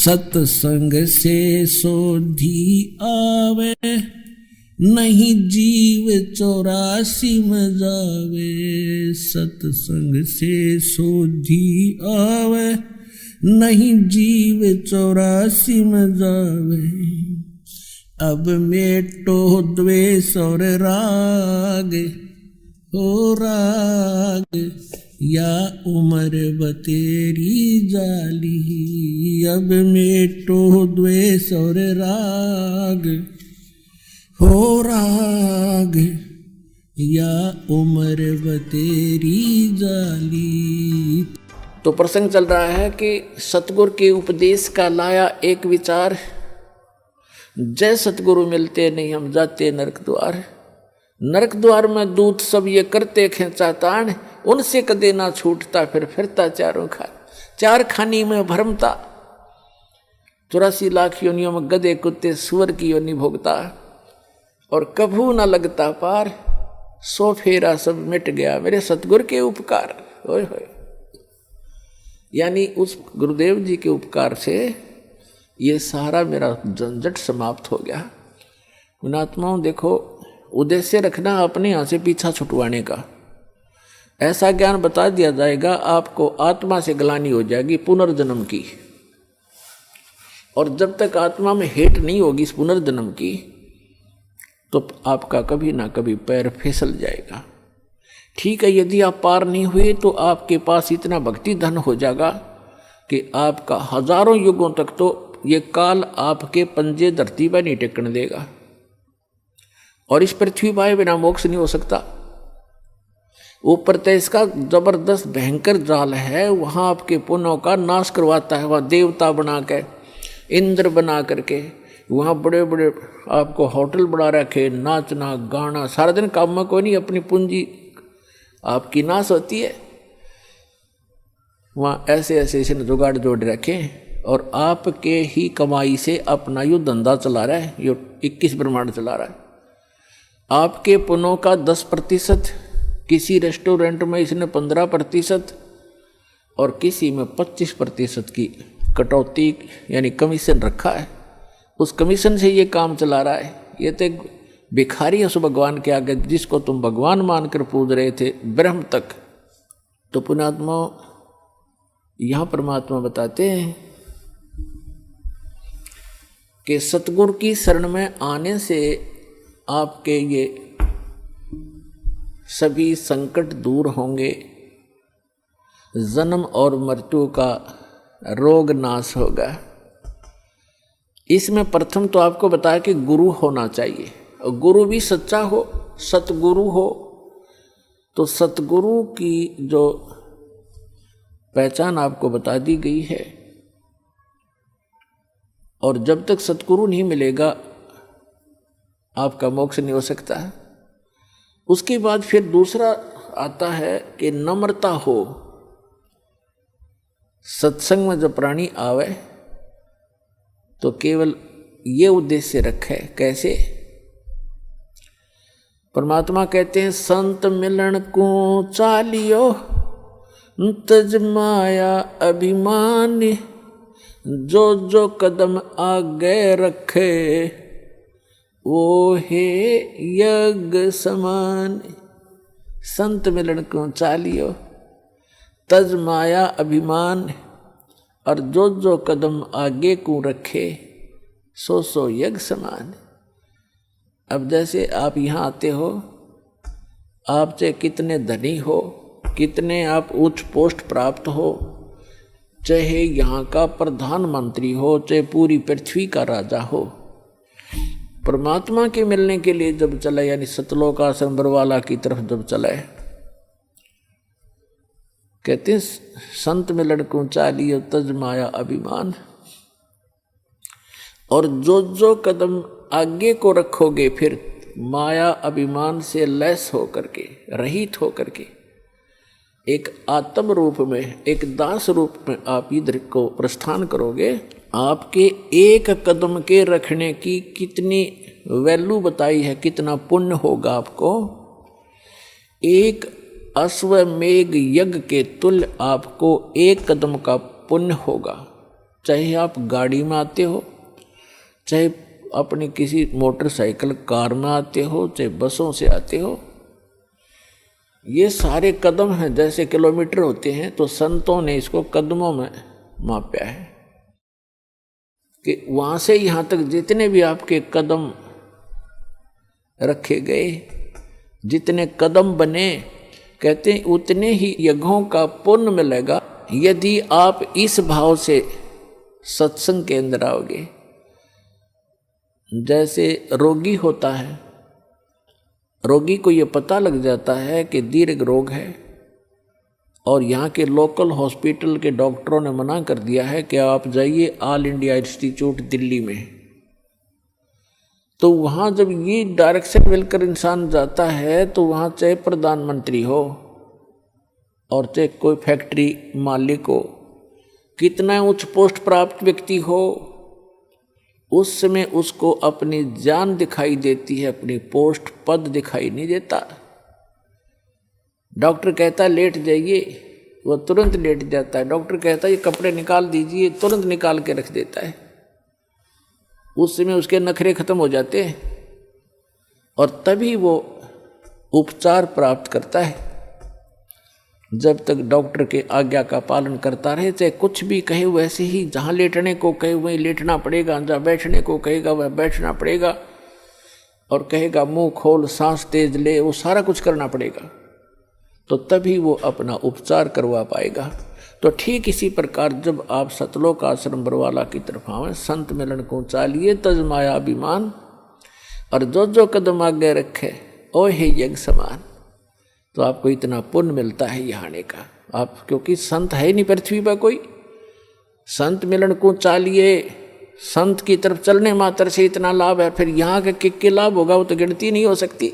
सत्संग से सोधी आवे, नहीं जीव 84 में जावे। सत्संग से सोधी आवे, नहीं जीव 84 में जावे। अब मेटो द्वेष और राग, हो राग या उम्र बतेरी जाली। अब मेटो द्वेष और राग, हो राग या उम्र बतेरी जाली। तो प्रसंग चल रहा है कि सतगुरु के उपदेश का लाया एक विचार, जय सतगुरु मिलते नहीं हम जाते नरक द्वार। नरक द्वार में दूत सब ये करते खेचा तान, उनसे कदे ना छूटता फिर फिरता चारों खान। चार खानी में भरमता, 84 लाख योनियों में गधे कुत्ते सुअर की योनि भोगता, और कभू न लगता पार। 100 फेरा सब मिट गया मेरे सतगुरु के उपकार। होय होय, यानी उस गुरुदेव जी के उपकार से ये सारा मेरा झंझट समाप्त हो गया। पुणात्माओं देखो, उद्देश्य रखना अपने यहाँ से पीछा छुटवाने का। ऐसा ज्ञान बता दिया जाएगा आपको, आत्मा से ग्लानि हो जाएगी पुनर्जन्म की, और जब तक आत्मा में हेट नहीं होगी इस पुनर्जन्म की, तो आपका कभी ना कभी पैर फिसल जाएगा। ठीक है, यदि आप पार नहीं हुए तो आपके पास इतना भक्ति धन हो जाएगा कि आपका हजारों युगों तक तो ये काल आपके पंजे धरती पर नहीं टेकने देगा, और इस पृथ्वी पर बिना मोक्ष नहीं हो सकता। ऊपर तो इसका जबरदस्त भयंकर जाल है, वहाँ आपके पुण्यों का नाश करवाता है। वहाँ देवता बना के, इंद्र बना करके, वहाँ बड़े बड़े आपको होटल बना रखे, नाचना गाना सारा दिन काम में कोई नहीं, अपनी पूंजी आपकी नाश होती है। वहाँ ऐसे ऐसे इसने जुगाड़ जोड़ रखे, और आपके ही कमाई से अपना यो धंधा चला रहा है, यो 21 ब्रह्मांड चला रहा है। आपके पुण्यों का 10%, किसी रेस्टोरेंट में इसने 15% और किसी में 25% की कटौती यानी कमीशन रखा है। उस कमीशन से ये काम चला रहा है। ये तो एक भिखारी है उस भगवान के आगे, जिसको तुम भगवान मानकर पूज रहे थे ब्रह्म तक। तो पुण्यात्मा यहाँ परमात्मा बताते हैं कि सतगुरु की शरण में आने से आपके ये सभी संकट दूर होंगे, जन्म और मृत्यु का रोग नाश होगा। इसमें प्रथम तो आपको बताया कि गुरु होना चाहिए, और गुरु भी सच्चा हो, सतगुरु हो। तो सतगुरु की जो पहचान आपको बता दी गई है, और जब तक सतगुरु नहीं मिलेगा आपका मोक्ष नहीं हो सकता है। उसके बाद फिर दूसरा आता है कि नम्रता हो। सत्संग में जब प्राणी आवे तो केवल ये उद्देश्य रखे। कैसे? परमात्मा कहते हैं, संत मिलन को चालियो तज माया अभिमान, जो जो कदम आगे रखे वो हे यज्ञ समान। संत मिलन को चालियो तज माया अभिमान, और जो जो कदम आगे को रखे सो सो यज्ञ समान। अब जैसे आप यहाँ आते हो, आप चाहे कितने धनी हो, कितने आप उच्च पोस्ट प्राप्त हो, चाहे यहाँ का प्रधानमंत्री हो, चाहे पूरी पृथ्वी का राजा हो, परमात्मा के मिलने के लिए जब चले, यानी सतलोक आश्रम बरवाला की तरफ जब चले, कहते हैं संत मिलन को चालियो तज माया अभिमान। और जो जो कदम आगे को रखोगे फिर माया अभिमान से लैस होकर के, रहित होकर के, एक आत्म रूप में, एक दास रूप में आप इधर को प्रस्थान करोगे। आपके एक कदम के रखने की कितनी वैल्यू बताई है, कितना पुण्य होगा आपको। एक अश्वमेघ यज्ञ के तुल्य आपको एक कदम का पुण्य होगा। चाहे आप गाड़ी में आते हो, चाहे अपनी किसी मोटरसाइकिल कार में आते हो, चाहे बसों से आते हो, ये सारे कदम हैं जैसे किलोमीटर होते हैं। तो संतों ने इसको कदमों में मापा है कि वहां से यहां तक जितने भी आपके कदम रखे गए, जितने कदम बने, कहते हैं उतने ही यज्ञों का पुण्य मिलेगा यदि आप इस भाव से सत्संग के अंदर आओगे। जैसे रोगी होता है, रोगी को ये पता लग जाता है कि दीर्घ रोग है और यहाँ के लोकल हॉस्पिटल के डॉक्टरों ने मना कर दिया है कि आप जाइए ऑल इंडिया इंस्टीट्यूट दिल्ली में। तो वहाँ जब ये डायरेक्शन मिलकर इंसान जाता है तो वहाँ चाहे प्रधानमंत्री हो और चाहे कोई फैक्ट्री मालिक हो, कितना उच्च पोस्ट प्राप्त व्यक्ति हो, उस समय उसको अपनी जान दिखाई देती है, अपनी पोस्ट पद दिखाई नहीं देता। डॉक्टर कहता लेट जाइए, वो तुरंत लेट जाता है। डॉक्टर कहता ये कपड़े निकाल दीजिए, तुरंत निकाल के रख देता है। उस समय उसके नखरे खत्म हो जाते हैं और तभी वो उपचार प्राप्त करता है। जब तक डॉक्टर के आज्ञा का पालन करता रहे, चाहे कुछ भी कहे वैसे ही, जहाँ लेटने को कहे वहीं लेटना पड़ेगा, जहाँ बैठने को कहेगा वह बैठना पड़ेगा, और कहेगा मुंह खोल सांस तेज ले, वो सारा कुछ करना पड़ेगा। तो तभी वो अपना उपचार करवा पाएगा। तो ठीक इसी प्रकार जब आप सतलोक आश्रम बरवाला की तरफ आवें, संत मिलन को चालिए तज माया अभिमान, और जो जो कदम आगे रखे ओ हे यज्ञ समान। तो आपको इतना पुण्य मिलता है यहाँ आने का। आप क्योंकि संत है नहीं पृथ्वी पर कोई, संत मिलन को चालिए, संत की तरफ चलने मात्र से इतना लाभ है, फिर यहाँ के लाभ होगा वो तो गिनती नहीं हो सकती।